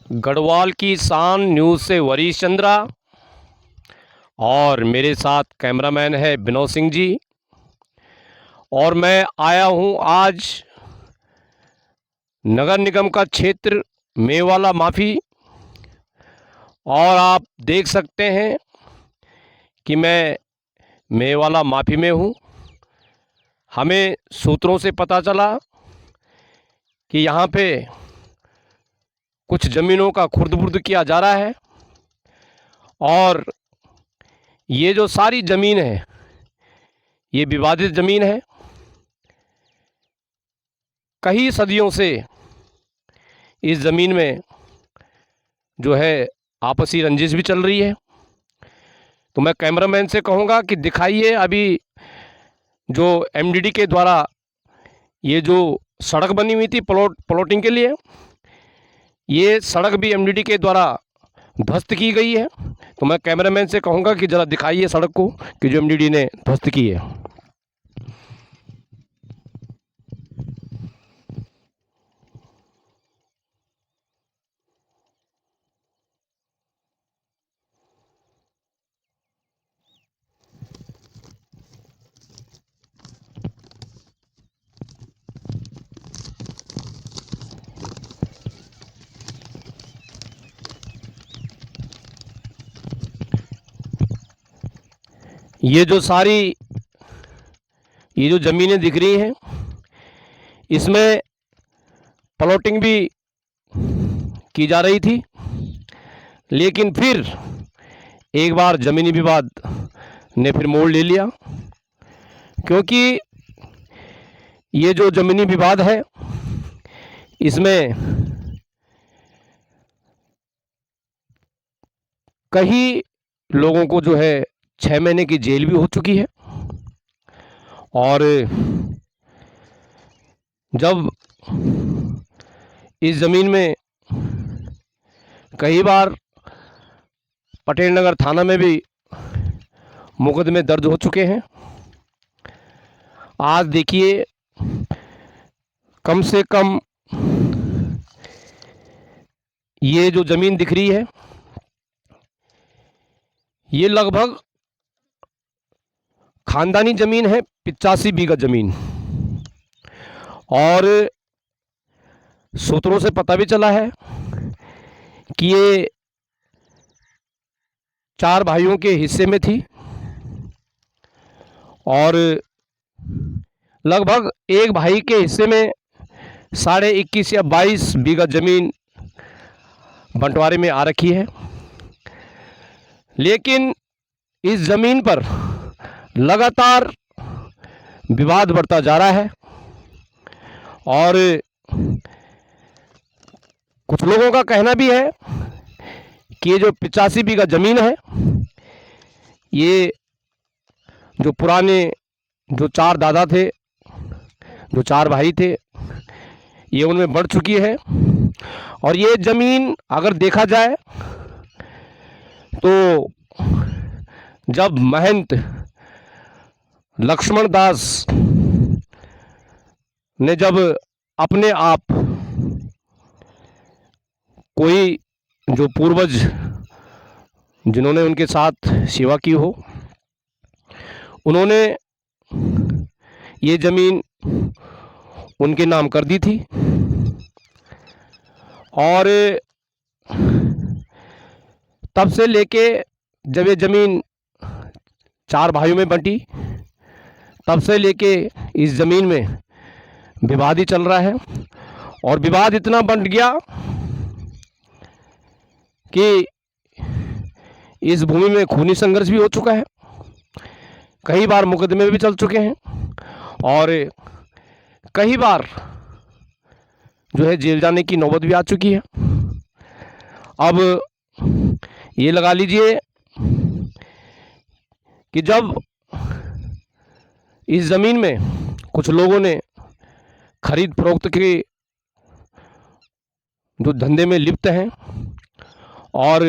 गढ़वाल की शान न्यूज़ से वरीश चंद्रा और मेरे साथ कैमरामैन है विनोद सिंह जी। और मैं आया हूं आज नगर निगम का क्षेत्र मेवाला माफ़ी। और आप देख सकते हैं कि मैं मेवाला माफ़ी में हूं। हमें सूत्रों से पता चला कि यहाँ पे कुछ ज़मीनों का खुर्द-बुर्द किया जा रहा है और ये जो सारी ज़मीन है ये विवादित ज़मीन है। कई सदियों से इस ज़मीन में जो है आपसी रंजिश भी चल रही है। तो मैं कैमरामैन से कहूँगा कि दिखाइए अभी जो एमडीडी के द्वारा ये जो सड़क बनी हुई थी प्लॉटिंग के लिए, ये सड़क भी एमडीडी के द्वारा ध्वस्त की गई है। तो मैं कैमरामैन से कहूँगा कि ज़रा दिखाइए सड़क को कि जो एमडीडी ने ध्वस्त की है। ये जो ज़मीनें दिख रही हैं इसमें प्लॉटिंग भी की जा रही थी, लेकिन फिर एक बार ज़मीनी विवाद ने फिर मोड़ ले लिया, क्योंकि ये जो ज़मीनी विवाद है इसमें कई लोगों को जो है 6 महीने की जेल भी हो चुकी है। और जब इस ज़मीन में कई बार पटेल नगर थाना में भी मुकदमे दर्ज हो चुके हैं। आज देखिए कम से कम ये जो ज़मीन दिख रही है ये लगभग खानदानी ज़मीन है, 85 बीघा ज़मीन। और सूत्रों से पता भी चला है कि ये 4 भाइयों के हिस्से में थी और लगभग एक भाई के हिस्से में 21.5 या 22 बीघा ज़मीन बंटवारे में आ रखी है। लेकिन इस ज़मीन पर लगातार विवाद बढ़ता जा रहा है और कुछ लोगों का कहना भी है कि ये जो 85 बीघा ज़मीन है ये जो पुराने जो 4 दादा थे, जो 4 भाई थे, ये उनमें बढ़ चुकी है। और ये ज़मीन अगर देखा जाए तो जब महंत लक्ष्मण दास ने जब अपने आप कोई जो पूर्वज जिन्होंने उनके साथ सेवा की हो, उन्होंने ये ज़मीन उनके नाम कर दी थी। और तब से लेके जब ये ज़मीन 4 भाइयों में बंटी, तब से लेके इस ज़मीन में विवाद ही चल रहा है। और विवाद इतना बढ़ गया कि इस भूमि में खूनी संघर्ष भी हो चुका है, कई बार मुकदमे भी चल चुके हैं और कई बार जो है जेल जाने की नौबत भी आ चुकी है। अब ये लगा लीजिए कि जब इस ज़मीन में कुछ लोगों ने खरीद फरोख्त के जो धंधे में लिप्त हैं और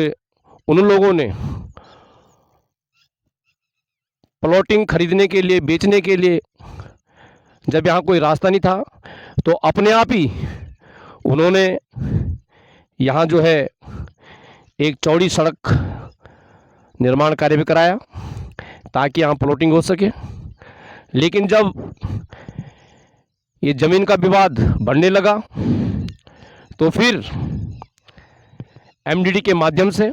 उन लोगों ने प्लॉटिंग खरीदने के लिए, बेचने के लिए जब यहाँ कोई रास्ता नहीं था तो अपने आप ही उन्होंने यहाँ जो है एक चौड़ी सड़क निर्माण कार्य भी कराया ताकि यहाँ प्लॉटिंग हो सके। लेकिन जब ये ज़मीन का विवाद बढ़ने लगा तो फिर एमडीडी के माध्यम से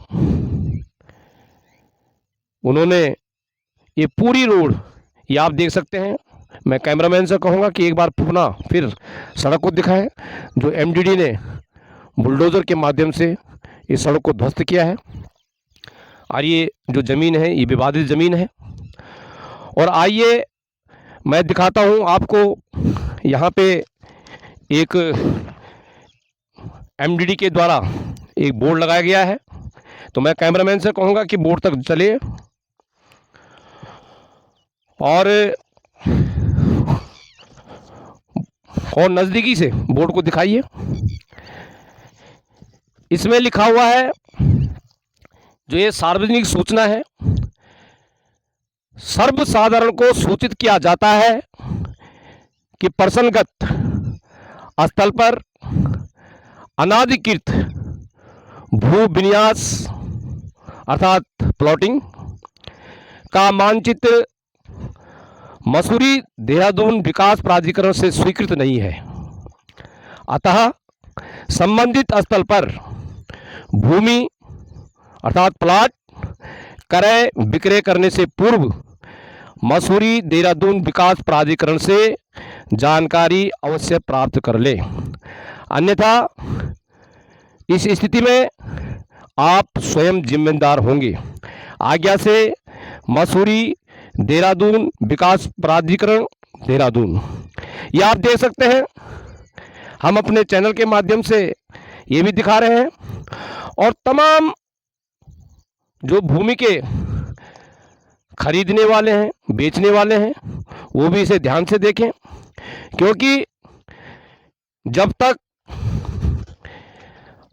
उन्होंने ये पूरी रोड, ये आप देख सकते हैं, मैं कैमरामैन से कहूँगा कि एक बार पुनः फिर सड़क को दिखाएं, जो एमडीडी ने बुलडोज़र के माध्यम से इस सड़क को ध्वस्त किया है। और ये जो ज़मीन है ये विवादित ज़मीन है। और आइए मैं दिखाता हूँ आपको, यहाँ पे एक एमडीडी के द्वारा एक बोर्ड लगाया गया है। तो मैं कैमरामैन से कहूँगा कि बोर्ड तक चले और नज़दीकी से बोर्ड को दिखाइए। इसमें लिखा हुआ है, जो ये सार्वजनिक सूचना है, सर्वसाधारण को सूचित किया जाता है कि प्रसन्नगत स्थल पर अनाधिकृत भू विन्यास अर्थात प्लॉटिंग का मानचित्र मसूरी देहरादून विकास प्राधिकरण से स्वीकृत नहीं है। अतः संबंधित स्थल पर भूमि अर्थात प्लॉट क्रय विक्रय करने से पूर्व मसूरी देहरादून विकास प्राधिकरण से जानकारी अवश्य प्राप्त कर ले, अन्यथा इस स्थिति में आप स्वयं जिम्मेदार होंगे। आज्ञा से मसूरी देहरादून विकास प्राधिकरण देहरादून। ये आप देख सकते हैं, हम अपने चैनल के माध्यम से ये भी दिखा रहे हैं और तमाम जो भूमि के खरीदने वाले हैं, बेचने वाले हैं, वो भी इसे ध्यान से देखें, क्योंकि जब तक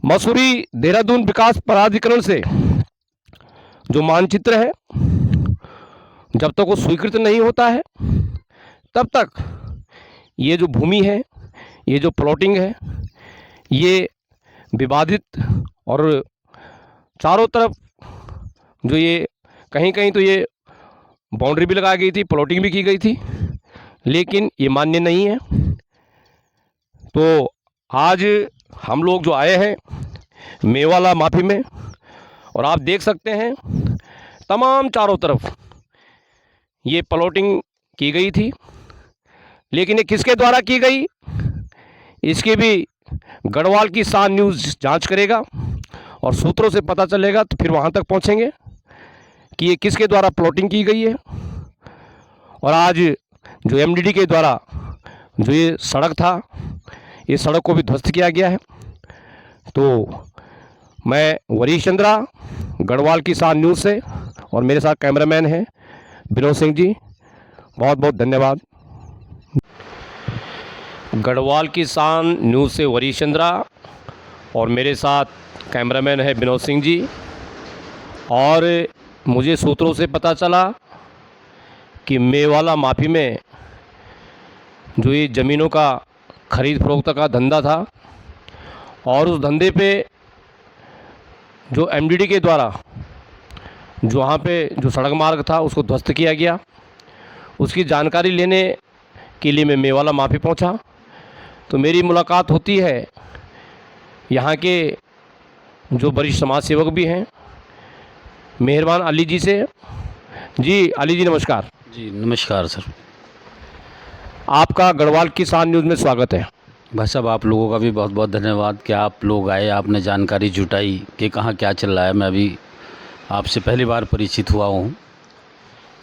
मसूरी देहरादून विकास प्राधिकरण से जो मानचित्र है जब तक वो स्वीकृत नहीं होता है, तब तक ये जो भूमि है, ये जो प्लॉटिंग है, ये विवादित और चारों तरफ जो ये कहीं कहीं तो ये बाउंड्री भी लगाई गई थी, प्लॉटिंग भी की गई थी, लेकिन ये मान्य नहीं है। तो आज हम लोग जो आए हैं मेवाला माफी में, और आप देख सकते हैं तमाम चारों तरफ ये प्लॉटिंग की गई थी, लेकिन ये किसके द्वारा की गई, इसकी भी गढ़वाल की शान न्यूज़ जांच करेगा और सूत्रों से पता चलेगा, तो फिर वहाँ तक पहुँचेंगे कि ये किसके द्वारा प्लॉटिंग की गई है। और आज जो एमडीडी के द्वारा जो ये सड़क था, ये सड़क को भी ध्वस्त किया गया है। तो मैं वरीश चंद्रा गढ़वाल की शान न्यूज़ से, और मेरे साथ कैमरामैन हैं विनोद सिंह जी, बहुत बहुत धन्यवाद। गढ़वाल की शान न्यूज़ से वरीश चंद्रा और मेरे साथ कैमरामैन है विनोद सिंह जी। और मुझे सूत्रों से पता चला कि मेवाला माफी में जो ये ज़मीनों का खरीद फरोख्त का धंधा था, और उस धंधे पे जो एमडीडी के द्वारा जो वहाँ पे जो सड़क मार्ग था उसको ध्वस्त किया गया, उसकी जानकारी लेने के लिए मैं मेवाला माफी पहुँचा। तो मेरी मुलाकात होती है यहाँ के जो वरिष्ठ समाज सेवक भी हैं, मेहरबान अली जी से। जी अली जी नमस्कार। जी नमस्कार सर। आपका गढ़वाल की शान न्यूज़ में स्वागत है। भाई साहब, आप लोगों का भी बहुत बहुत धन्यवाद कि आप लोग आए, आपने जानकारी जुटाई कि कहाँ क्या चल रहा है। मैं अभी आपसे पहली बार परिचित हुआ हूँ।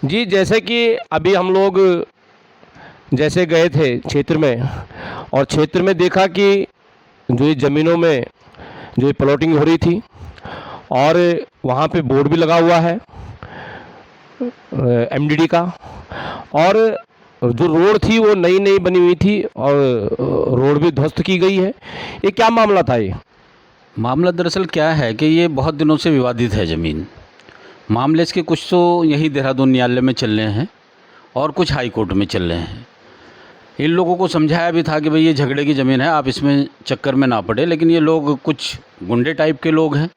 जी, जैसे कि अभी हम लोग जैसे गए थे क्षेत्र में, और क्षेत्र में देखा कि जो ये ज़मीनों में जो ये प्लॉटिंग हो रही थी, और वहाँ पे बोर्ड भी लगा हुआ है एमडीडी का, और जो रोड थी वो नई नई बनी हुई थी और रोड भी ध्वस्त की गई है। ये क्या मामला था? ये मामला दरअसल क्या है कि ये बहुत दिनों से विवादित है ज़मीन। मामले इसके कुछ तो यही देहरादून न्यायालय में चल रहे हैं और कुछ हाई कोर्ट में चल रहे हैं। इन लोगों को समझाया भी था कि भाई ये झगड़े की ज़मीन है, आप इसमें चक्कर में ना पड़े, लेकिन ये लोग कुछ गुंडे टाइप के लोग हैं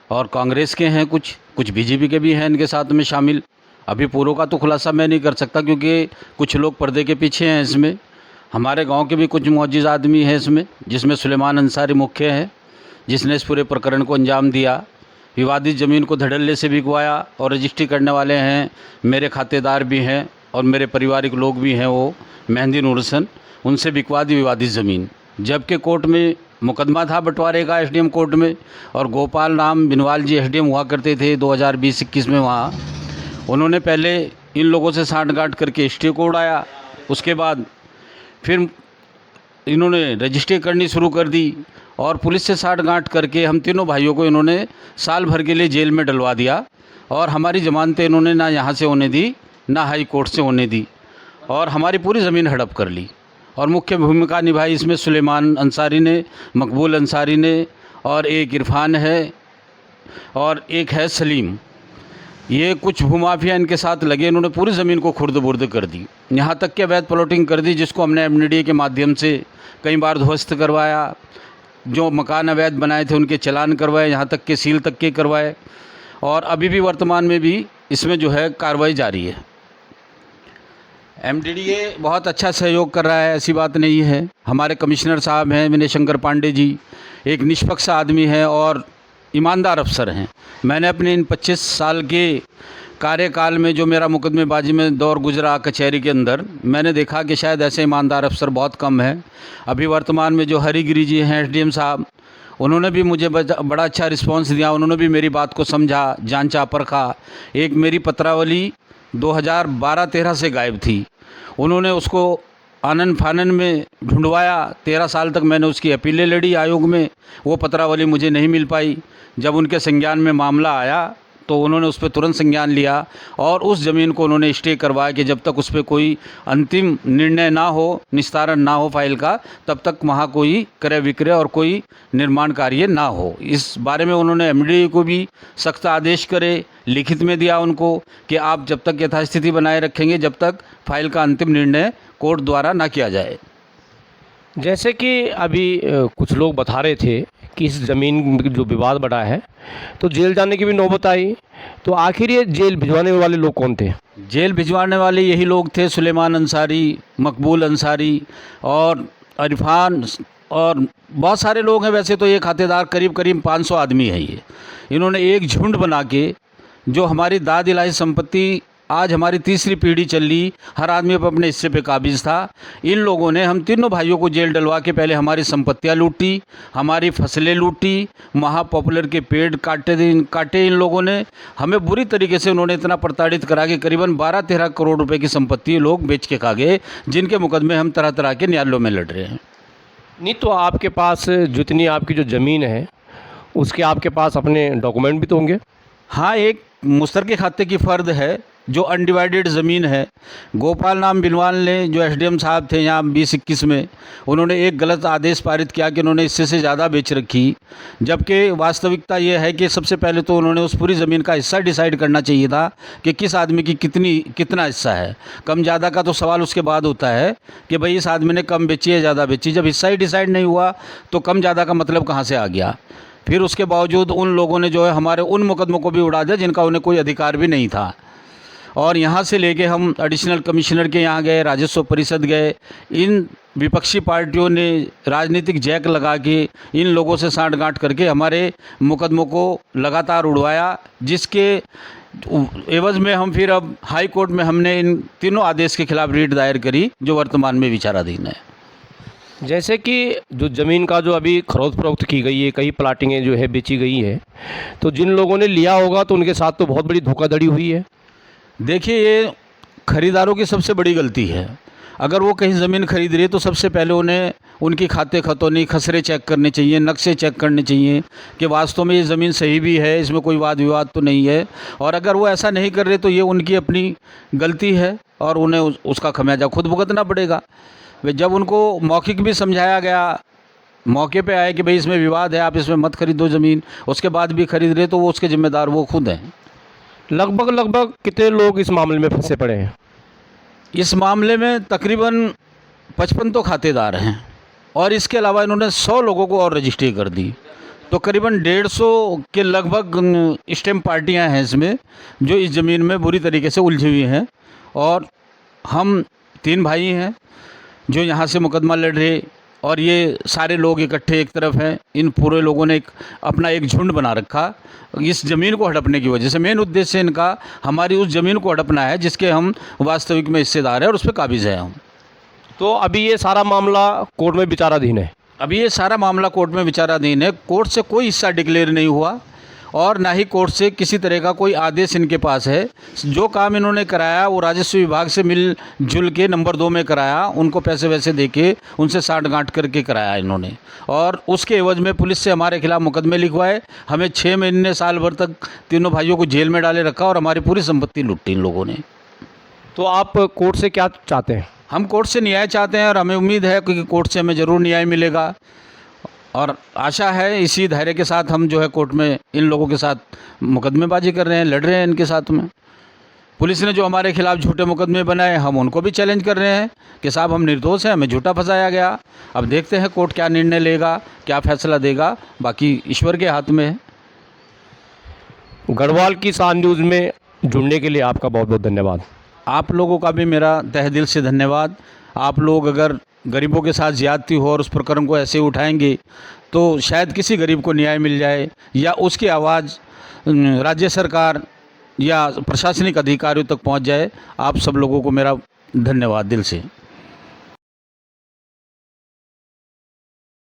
और कांग्रेस के हैं, कुछ बीजेपी के भी हैं इनके साथ में शामिल। अभी पूरों का तो खुलासा मैं नहीं कर सकता क्योंकि कुछ लोग पर्दे के पीछे हैं इसमें। हमारे गांव के भी कुछ मुअज्जिज़ आदमी हैं इसमें, जिसमें सुलेमान अंसारी मुख्य है, जिसने इस पूरे प्रकरण को अंजाम दिया। विवादित ज़मीन को धड़ल्ले से बिकवाया और रजिस्ट्री करने वाले हैं मेरे खातेदार भी हैं और मेरे पारिवारिक लोग भी हैं, वो मेहंदी नूर हसन, उनसे बिकवा दी विवादित ज़मीन। जबकि कोर्ट में मुकदमा था बंटवारे का एसडीएम कोर्ट में, और गोपाल राम बिनवाल जी एसडीएम हुआ करते थे 2020-21 में वहाँ। उन्होंने पहले इन लोगों से सांठ-गांठ करके स्टे को उड़ाया, उसके बाद फिर इन्होंने रजिस्ट्री करनी शुरू कर दी और पुलिस से सांठ-गांठ करके हम तीनों भाइयों को इन्होंने साल भर के लिए जेल में डलवा दिया। और हमारी ज़मानतें इन्होंने ना यहाँ से होने दी ना हाई कोर्ट से होने दी, और हमारी पूरी ज़मीन हड़प कर ली। और मुख्य भूमिका निभाई इसमें सुलेमान अंसारी ने, मकबूल अंसारी ने, और एक इरफान है और एक है सलीम। ये कुछ भूमाफिया इनके साथ लगे, इन्होंने पूरी ज़मीन को खुर्द-बुर्द कर दी। यहाँ तक कि अवैध प्लॉटिंग कर दी, जिसको हमने एमडीडीए के माध्यम से कई बार ध्वस्त करवाया। जो मकान अवैध बनाए थे उनके चालान करवाए, यहाँ तक के सील तक के करवाए, और अभी भी वर्तमान में भी इसमें जो है कार्रवाई जारी है। एमडीडीए बहुत अच्छा सहयोग कर रहा है, ऐसी बात नहीं है। हमारे कमिश्नर साहब हैं विनय शंकर पांडे जी, एक निष्पक्ष आदमी हैं और ईमानदार अफसर हैं। मैंने अपने इन 25 साल के कार्यकाल में जो मेरा मुकदमेबाजी में दौर गुजरा कचहरी के अंदर, मैंने देखा कि शायद ऐसे ईमानदार अफसर बहुत कम हैं। अभी वर्तमान में जो हरिगिरी जी हैं एसडीएम साहब, उन्होंने भी मुझे बड़ा अच्छा रिस्पांस दिया। उन्होंने भी मेरी बात को समझा, जांचा, परखा। एक मेरी पत्रावली 2012-13 से गायब थी, उन्होंने उसको आनन फानन में ढूंढवाया। 13 साल तक मैंने उसकी अपीलें लड़ी आयोग में, वो पत्रावली मुझे नहीं मिल पाई। जब उनके संज्ञान में मामला आया तो उन्होंने उस पर तुरंत संज्ञान लिया और उस ज़मीन को उन्होंने स्टे करवाया कि जब तक उस पर कोई अंतिम निर्णय ना हो, निस्तारण ना हो फाइल का, तब तक वहाँ कोई क्रय विक्रय और कोई निर्माण कार्य ना हो। इस बारे में उन्होंने एमडीडीए को भी सख्त आदेश करे, लिखित में दिया उनको कि आप जब तक यथास्थिति बनाए रखेंगे जब तक फाइल का अंतिम निर्णय कोर्ट द्वारा ना किया जाए। जैसे कि अभी कुछ लोग बता रहे थे कि इस ज़मीन जो विवाद बढ़ा है तो जेल जाने की भी नौबत आई, तो आखिर ये जेल भिजवाने वाले लोग कौन थे? जेल भिजवाने वाले यही लोग थे, सुलेमान अंसारी, मकबूल अंसारी और इरफान, और बहुत सारे लोग हैं। वैसे तो ये खातेदार करीब 500 आदमी है। ये इन्होंने एक झुंड बना के जो हमारी दाद इलाही संपत्ति, आज हमारी तीसरी पीढ़ी चल रही, हर आदमी अपने हिस्से पे काबिज था। इन लोगों ने हम तीनों भाइयों को जेल डलवा के पहले हमारी संपत्तियां लूटी, हमारी फसलें लूटी, महा पॉपुलर के पेड़ काटे इन लोगों ने। हमें बुरी तरीके से उन्होंने इतना प्रताड़ित करा कि करीबन 12-13 करोड़ रुपए की संपत्ति लोग बेच के खा गए, जिनके मुकदमे हम तरह तरह के न्यायालयों में लड़ रहे हैं। नहीं तो आपके पास जितनी आपकी जो ज़मीन है उसके आपके पास अपने डॉक्यूमेंट भी तो होंगे? हाँ, एक मुश्तरके खाते की फ़र्द है जो अनडिवाइडेड ज़मीन है। गोपाल राम बिनवाल ने, जो एसडीएम साहब थे यहाँ 20-21 में, उन्होंने एक गलत आदेश पारित किया कि उन्होंने इससे ज़्यादा बेच रखी, जबकि वास्तविकता ये है कि सबसे पहले तो उन्होंने उस पूरी ज़मीन का हिस्सा डिसाइड करना चाहिए था कि किस आदमी की कितना हिस्सा है। कम ज़्यादा का तो सवाल उसके बाद होता है कि भाई इस आदमी ने कम बेची है ज़्यादा बेची। जब हिस्सा ही डिसाइड नहीं हुआ तो कम ज़्यादा का मतलब कहाँ से आ गया? फिर उसके बावजूद उन लोगों ने जो है हमारे उन मुकदमों को भी उड़ा दिया जिनका उन्हें कोई अधिकार भी नहीं था। और यहाँ से लेके हम एडिशनल कमिश्नर के यहाँ गए, राजस्व परिषद गए, इन विपक्षी पार्टियों ने राजनीतिक जैक लगा के इन लोगों से सांठ-गांठ करके हमारे मुकदमों को लगातार उड़वाया, जिसके एवज़ में हम फिर अब हाई कोर्ट में हमने इन तीनों आदेश के खिलाफ रीट दायर करी, जो वर्तमान में विचाराधीन है। जैसे कि जो ज़मीन का जो अभी खरीद फरोख्त की गई है, कई प्लाटिंगें जो है बेची गई है, तो जिन लोगों ने लिया होगा तो उनके साथ तो बहुत बड़ी धोखाधड़ी हुई है। देखिए, ये ख़रीदारों की सबसे बड़ी गलती है। अगर वो कहीं ज़मीन खरीद रही है तो सबसे पहले उन्हें उनकी खाते खतौनी, खसरे चेक करने चाहिए, नक्शे चेक करने चाहिए कि वास्तव में ये ज़मीन सही भी है, इसमें कोई वाद विवाद तो नहीं है। और अगर वो ऐसा नहीं कर रहे तो ये उनकी अपनी गलती है और उन्हें उसका खमियाजा खुद भुगतना पड़ेगा। वे जब उनको मौखिक भी समझाया गया, मौके पे आए कि भाई इसमें विवाद है, आप इसमें मत खरीदो ज़मीन, उसके बाद भी खरीद रहे तो वो उसके ज़िम्मेदार वो खुद हैं। लगभग कितने लोग इस मामले में फंसे पड़े हैं? इस मामले में तकरीबन 55 तो खातेदार हैं और इसके अलावा इन्होंने 100 लोगों को और रजिस्ट्री कर दी। तो करीबन 150 के लगभग स्टेम पार्टियां हैं इसमें, जो इस ज़मीन में बुरी तरीके से उलझी हुई हैं। और हम 3 भाई हैं जो यहाँ से मुकदमा लड़ रहे, और ये सारे लोग इकट्ठे एक तरफ हैं। इन पूरे लोगों ने अपना एक झुंड बना रखा इस ज़मीन को हड़पने की वजह से। मेन उद्देश्य इनका हमारी उस ज़मीन को हड़पना है जिसके हम वास्तविक में हिस्सेदार हैं और उस पर काबिज़ हैं हम। तो अभी ये सारा मामला कोर्ट में विचाराधीन है। अभी ये सारा मामला कोर्ट में विचाराधीन है। कोर्ट से कोई हिस्सा डिक्लेयर नहीं हुआ और ना ही कोर्ट से किसी तरह का कोई आदेश इनके पास है। जो काम इन्होंने कराया वो राजस्व विभाग से मिलजुल के नंबर 2 में कराया, उनको पैसे वैसे दे के उनसे साठ गांठ करके कराया इन्होंने। और उसके एवज में पुलिस से हमारे खिलाफ मुकदमे लिखवाए, हमें 6 महीने साल भर तक तीनों भाइयों को जेल में डाले रखा और हमारी पूरी संपत्ति लूटी इन लोगों ने। तो आप कोर्ट से क्या चाहते हैं? हम कोर्ट से न्याय चाहते हैं और हमें उम्मीद है कि कोर्ट से हमें ज़रूर न्याय मिलेगा, और आशा है इसी धैर्य के साथ हम जो है कोर्ट में इन लोगों के साथ मुकदमेबाजी कर रहे हैं, लड़ रहे हैं इनके साथ में। पुलिस ने जो हमारे खिलाफ झूठे मुकदमे बनाए, हम उनको भी चैलेंज कर रहे हैं कि साहब हम निर्दोष हैं, हमें झूठा फंसाया गया। अब देखते हैं कोर्ट क्या निर्णय लेगा, क्या फैसला देगा, बाकी ईश्वर के हाथ में है। गढ़वाल किसान न्यूज़ में जुड़ने के लिए आपका बहुत बहुत धन्यवाद। आप लोगों का भी मेरा तहे दिल से धन्यवाद। आप लोग अगर गरीबों के साथ ज़्यादती हो और उस प्रकरण को ऐसे उठाएंगे तो शायद किसी गरीब को न्याय मिल जाए, या उसकी आवाज़ राज्य सरकार या प्रशासनिक अधिकारियों तक पहुंच जाए। आप सब लोगों को मेरा धन्यवाद दिल से।